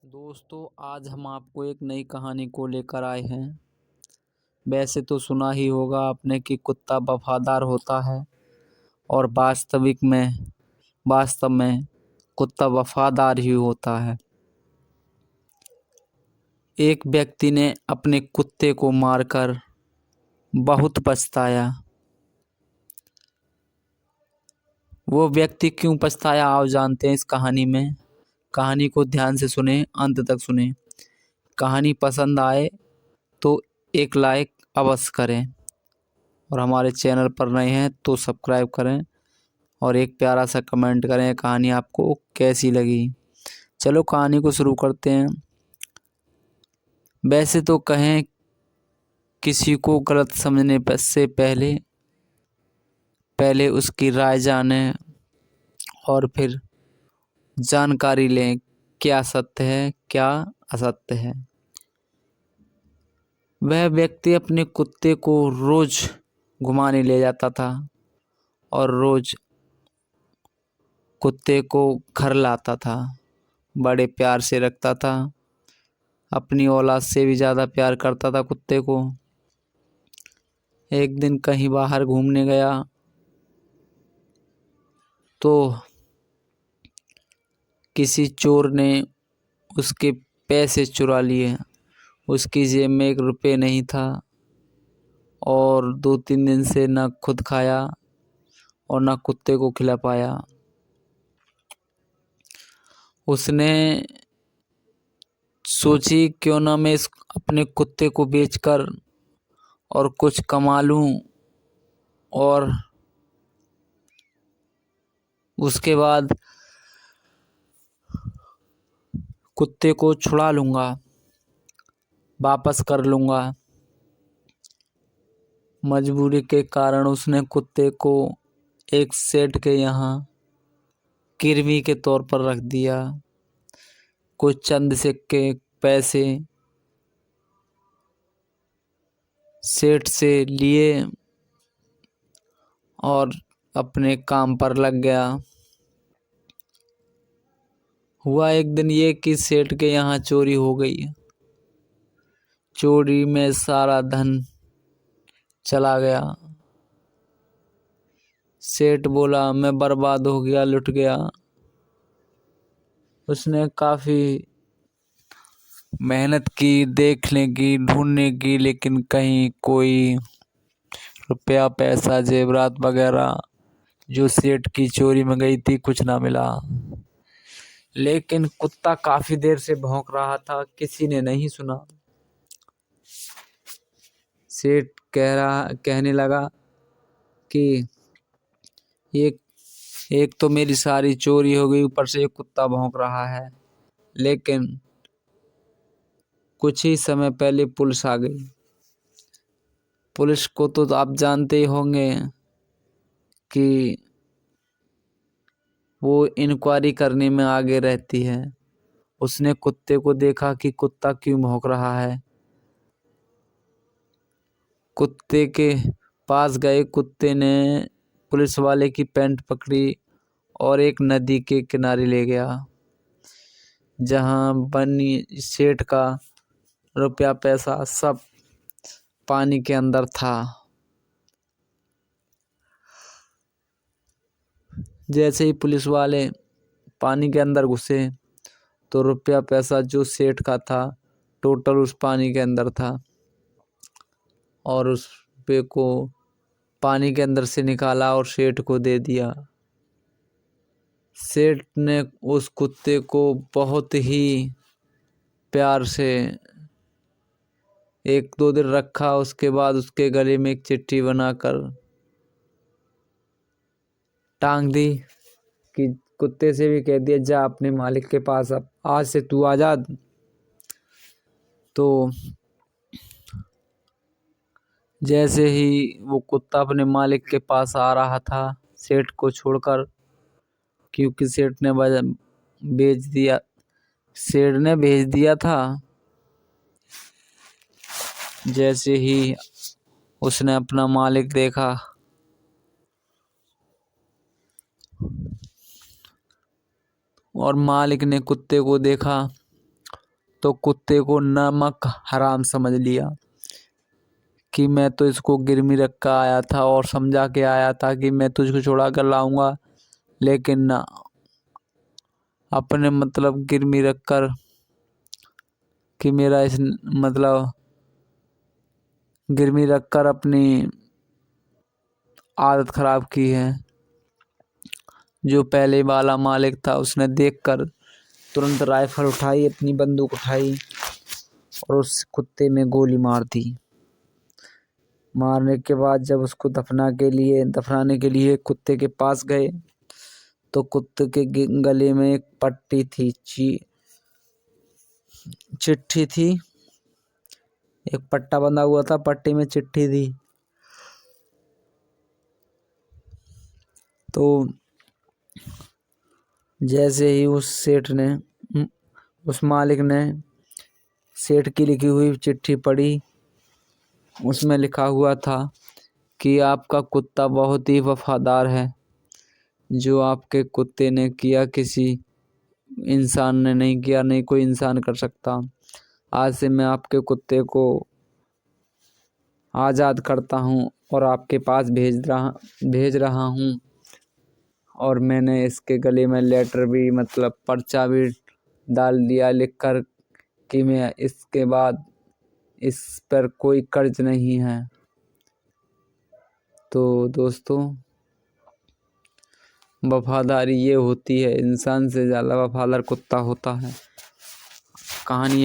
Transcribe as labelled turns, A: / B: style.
A: दोस्तों, आज हम आपको एक नई कहानी को लेकर आए हैं। वैसे तो सुना ही होगा आपने कि कुत्ता वफादार होता है और वास्तव में कुत्ता वफादार ही होता है। एक व्यक्ति ने अपने कुत्ते को मारकर बहुत पछताया। वो व्यक्ति क्यों पछताया आप जानते हैं इस कहानी में। कहानी को ध्यान से सुने, अंत तक सुने। कहानी पसंद आए तो एक लाइक अवश्य करें और हमारे चैनल पर नए हैं तो सब्सक्राइब करें और एक प्यारा सा कमेंट करें कहानी आपको कैसी लगी। चलो कहानी को शुरू करते हैं। वैसे तो कहें किसी को गलत समझने से पहले पहले उसकी राय जानें और फिर जानकारी लें क्या सत्य है क्या असत्य है। वह व्यक्ति अपने कुत्ते को रोज घुमाने ले जाता था और रोज कुत्ते को घर लाता था। बड़े प्यार से रखता था, अपनी औलाद से भी ज़्यादा प्यार करता था कुत्ते को। एक दिन कहीं बाहर घूमने गया तो किसी चोर ने उसके पैसे चुरा लिए। उसकी जेब में 1 रुपये नहीं था और 2-3 दिन से न खुद खाया और न कुत्ते को खिला पाया। उसने सोची क्यों ना मैं अपने कुत्ते को बेचकर और कुछ कमा लूं और उसके बाद कुत्ते को छुड़ा लूंगा, वापस कर लूंगा। मजबूरी के कारण उसने कुत्ते को एक सेठ के यहाँ किरवी के तौर पर रख दिया। कुछ चंद सिक्के पैसे सेठ से लिए और अपने काम पर लग गया। हुआ एक दिन ये कि सेठ के यहाँ चोरी हो गई। चोरी में सारा धन चला गया। सेठ बोला मैं बर्बाद हो गया, लुट गया। उसने काफ़ी मेहनत की, देखने की, ढूंढने की, लेकिन कहीं कोई रुपया पैसा जेवरात वगैरह जो सेठ की चोरी में गई थी कुछ ना मिला। लेकिन कुत्ता काफ़ी देर से भौंक रहा था, किसी ने नहीं सुना। सेठ कहने लगा कि एक तो मेरी सारी चोरी हो गई, ऊपर से एक कुत्ता भौंक रहा है। लेकिन कुछ ही समय पहले पुलिस आ गई। पुलिस को तो आप जानते ही होंगे कि वो इंक्वायरी करने में आगे रहती है। उसने कुत्ते को देखा कि कुत्ता क्यों भौंक रहा है। कुत्ते के पास गए। कुत्ते ने पुलिस वाले की पैंट पकड़ी और एक नदी के किनारे ले गया जहां बनी सेठ का रुपया पैसा सब पानी के अंदर था। जैसे ही पुलिस वाले पानी के अंदर घुसे तो रुपया पैसा जो सेठ का था टोटल उस पानी के अंदर था और उस पे को पानी के अंदर से निकाला और सेठ को दे दिया। सेठ ने उस कुत्ते को बहुत ही प्यार से 1-2 दिन रखा। उसके बाद उसके गले में एक चिट्ठी बनाकर टांग दी कि कुत्ते से भी कह दिया जा अपने मालिक के पास, अब आज से तू आज़ाद। तो जैसे ही वो कुत्ता अपने मालिक के पास आ रहा था सेठ को छोड़कर, क्योंकि सेठ ने भेज दिया था। जैसे ही उसने अपना मालिक देखा और मालिक ने कुत्ते को देखा तो कुत्ते को नमक हराम समझ लिया कि मैं तो इसको गिरवी रख कर आया था और समझा के आया था कि मैं तुझको छुड़ा कर लाऊंगा, लेकिन ना, अपने मतलब गिरवी रख कर कि मेरा इस मतलब गिरवी रख कर अपनी आदत खराब की है। जो पहले वाला मालिक था उसने देखकर तुरंत राइफल उठाई, अपनी बंदूक उठाई और उस कुत्ते में गोली मार दी। मारने के बाद जब उसको दफनाने के लिए कुत्ते के पास गए तो कुत्ते के गले में एक पट्टी थी, चिट्ठी थी, एक पट्टा बंधा हुआ था, पट्टी में चिट्ठी थी। तो जैसे ही उस मालिक ने सेठ की लिखी हुई चिट्ठी पढ़ी, उसमें लिखा हुआ था कि आपका कुत्ता बहुत ही वफादार है। जो आपके कुत्ते ने किया किसी इंसान ने नहीं किया, नहीं कोई इंसान कर सकता। आज से मैं आपके कुत्ते को आज़ाद करता हूँ और आपके पास भेज रहा हूँ। और मैंने इसके गले में लेटर भी मतलब पर्चा भी डाल दिया लिखकर कि मैं इसके बाद इस पर कोई कर्ज नहीं है। तो दोस्तों, वफादारी ये होती है, इंसान से ज़्यादा वफादार कुत्ता होता है। कहानी